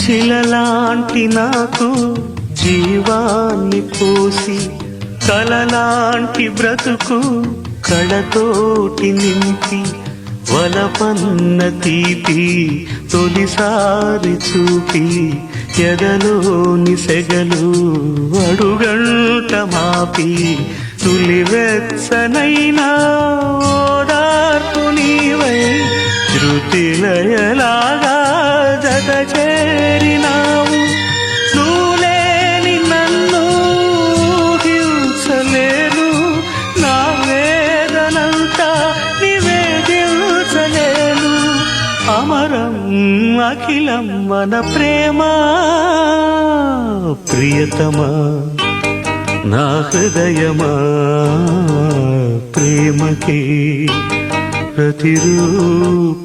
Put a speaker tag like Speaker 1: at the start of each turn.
Speaker 1: శిలలాంటి నాకు జీవాన్ని పోసి కలలాంటి బ్రతుకు కళతోటి నింపి వలపన్న తీపి తొలిసారి చూపి ఎదలోని సెగలు అడుగంట మాపి తులివెచ్చనైనా ఓదార్పు నీవై శృతిలయలాగా జత చేరినావు. నువ్వులేని నన్ను హింసలేను, నా వేదనంతా నివేదించలేను. అమరం అఖిలం మన ప్రేమ ప్రియతమా నా హృదయమా ప్రేమకి ప్రతిరూపమా.